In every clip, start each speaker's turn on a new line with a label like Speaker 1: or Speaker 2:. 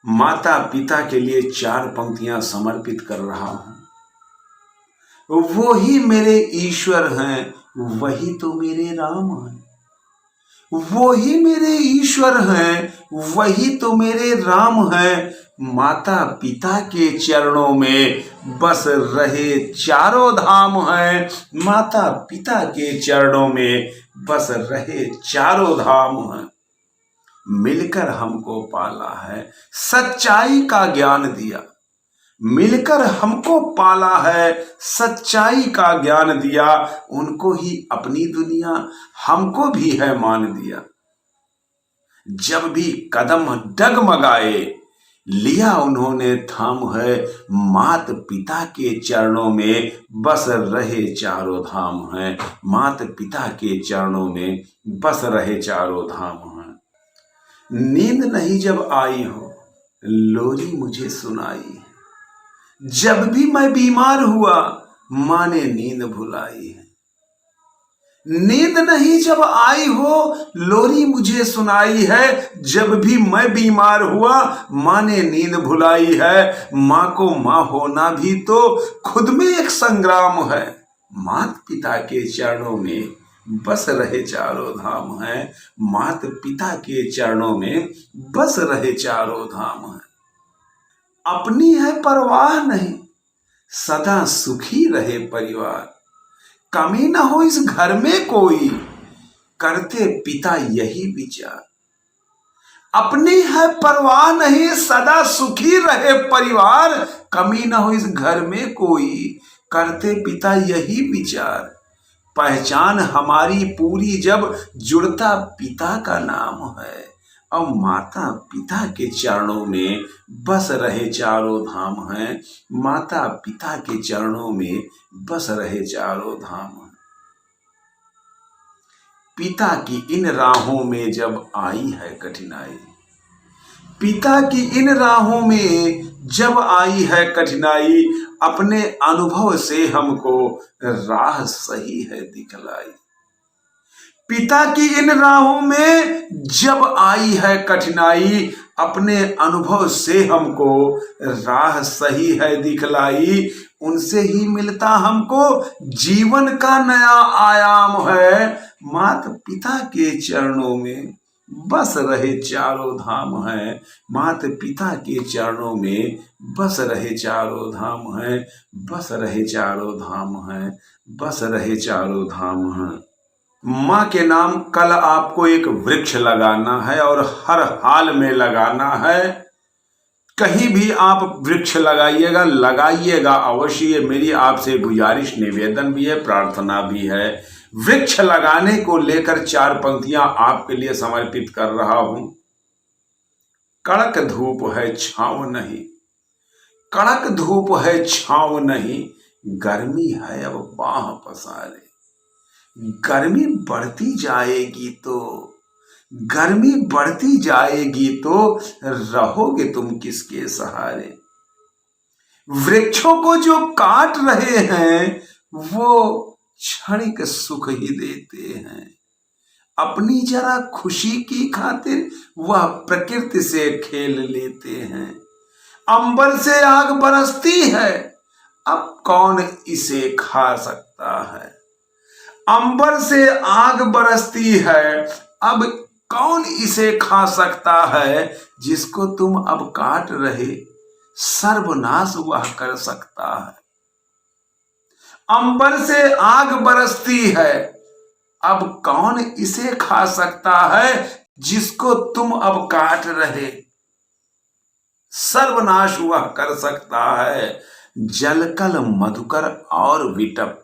Speaker 1: माता पिता के लिए 4 पंक्तियां समर्पित कर रहा हूं। वो ही मेरे ईश्वर हैं, वही तो मेरे राम हैं। वो ही मेरे ईश्वर हैं, वही तो मेरे राम हैं। माता पिता के चरणों में बस रहे चारों धाम हैं। माता पिता के चरणों में बस रहे चारों धाम हैं। मिलकर हमको पाला है, सच्चाई का ज्ञान दिया। मिलकर हमको पाला है, सच्चाई का ज्ञान दिया। उनको ही अपनी दुनिया, हमको भी है मान दिया। जब भी कदम डगमगाए, लिया उन्होंने थाम है। मात पिता के चरणों में बस रहे चारों धाम हैं। मात पिता के चरणों में बस रहे चारों धाम हैं। नींद नहीं जब आई हो, लोरी मुझे सुनाई। जब भी मैं बीमार हुआ, माँ ने नींद भुलाई है। नींद नहीं जब आई हो, लोरी मुझे सुनाई है। जब भी मैं बीमार हुआ, माँ ने नींद भुलाई है। माँ को माँ होना भी तो खुद में एक संग्राम है। मात पिता के चरणों में बस रहे चारों धाम हैं। मात पिता के चरणों में बस रहे चारों धाम हैं। अपनी है परवाह नहीं, सदा सुखी रहे परिवार। कमी न हो इस घर में कोई, करते पिता यही विचार। अपनी है परवाह नहीं, सदा सुखी रहे परिवार। कमी न हो इस घर में कोई, करते पिता यही विचार। पहचान हमारी पूरी जब जुड़ता पिता का नाम है। अब माता पिता के चरणों में बस रहे चारों धाम हैं। माता पिता के चरणों में बस रहे चारों धाम हैं। पिता की इन राहों में जब आई है कठिनाई, पिता की इन राहों में जब आई है कठिनाई, अपने अनुभव से हमको राह सही है दिखलाई। पिता की इन राहों में जब आई है कठिनाई, अपने अनुभव से हमको राह सही है दिखलाई। उनसे ही मिलता हमको जीवन का नया आयाम है। माता पिता के चरणों में बस रहे चारों धाम हैं। माता पिता के चरणों में बस रहे चारों धाम हैं। बस रहे चारों धाम हैं। बस रहे चारों धाम हैं। माँ के नाम कल आपको एक वृक्ष लगाना है और हर हाल में लगाना है। कहीं भी आप वृक्ष लगाइएगा, लगाइएगा अवश्य। ये मेरी आपसे गुजारिश निवेदन भी है, प्रार्थना भी है। वृक्ष लगाने को लेकर 4 पंक्तियां आपके लिए समर्पित कर रहा हूं। कड़क धूप है छांव नहीं, कड़क धूप है छांव नहीं। गर्मी है अब बाह पसारे। गर्मी बढ़ती जाएगी तो, गर्मी बढ़ती जाएगी तो रहोगे तुम किसके सहारे। वृक्षों को जो काट रहे हैं, वो क्षणिक सुख ही देते हैं। अपनी जरा खुशी की खातिर वह प्रकृति से खेल लेते हैं। अंबर से आग बरसती है, अब कौन इसे खा सकता है। अंबर से आग बरसती है, अब कौन इसे खा सकता है। जिसको तुम अब काट रहे, सर्वनाश वह कर सकता है। अंबर से आग बरसती है, अब कौन इसे खा सकता है। जिसको तुम अब काट रहे, सर्वनाश वह कर सकता है। जलकल मधुकर और विटप,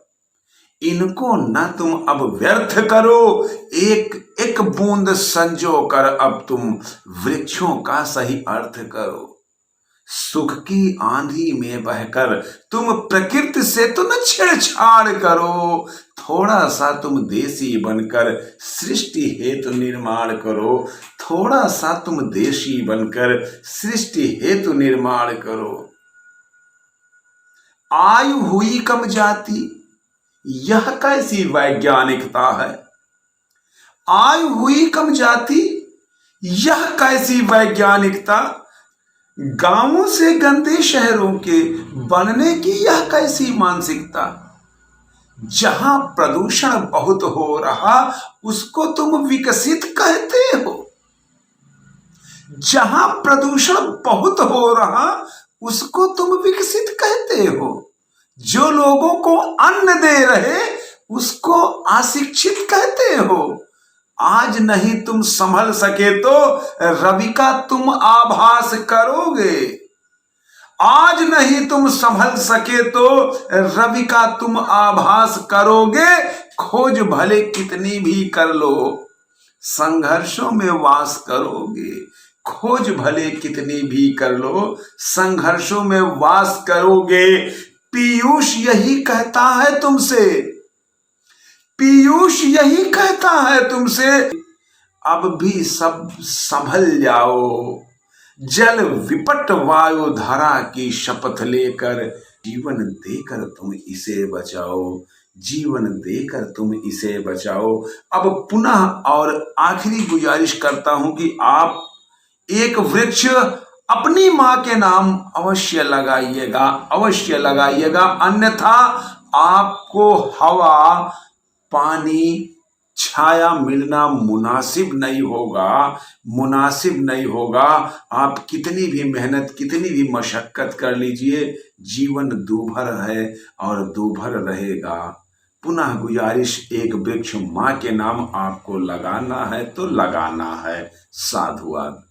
Speaker 1: इनको न तुम अब व्यर्थ करो। एक एक बूंद संजो कर अब तुम वृक्षों का सही अर्थ करो। सुख की आंधी में बहकर तुम प्रकृति से तो न छेड़छाड़ करो। थोड़ा सा तुम देसी बनकर सृष्टि हेतु निर्माण करो। थोड़ा सा तुम देशी बनकर सृष्टि हेतु निर्माण करो। आयु हुई कम जाती, यह कैसी वैज्ञानिकता है। आयु हुई कम जाती, यह कैसी वैज्ञानिकता। गांवों से गंदे शहरों के बनने की यह कैसी मानसिकता। जहां प्रदूषण बहुत हो रहा उसको तुम विकसित कहते हो। जहां प्रदूषण बहुत हो रहा उसको तुम विकसित कहते हो। जो लोगों को अन्न दे रहे उसको अशिक्षित कहते हो। आज नहीं तुम संभल सके तो रवि का तुम आभास करोगे। आज नहीं तुम संभल सके तो रवि का तुम आभास करोगे। खोज भले कितनी भी कर लो संघर्षों में वास करोगे। खोज भले कितनी भी कर लो संघर्षों में वास करोगे। पीयूष यही कहता है तुमसे, पीयूष यही कहता है तुमसे, अब भी सब संभल जाओ। जल विपट वायु धारा की शपथ लेकर जीवन देकर तुम इसे बचाओ। जीवन देकर तुम इसे बचाओ। अब पुनः और आखिरी गुजारिश करता हूं कि आप एक वृक्ष अपनी मां के नाम अवश्य लगाइएगा, अवश्य लगाइएगा। अन्यथा आपको हवा पानी छाया मिलना मुनासिब नहीं होगा, मुनासिब नहीं होगा। आप कितनी भी मेहनत कितनी भी मशक्कत कर लीजिए जीवन दूभर है और दूभर रहेगा। पुनः गुजारिश, एक वृक्ष मां के नाम आपको लगाना है तो लगाना है। साधुवाद।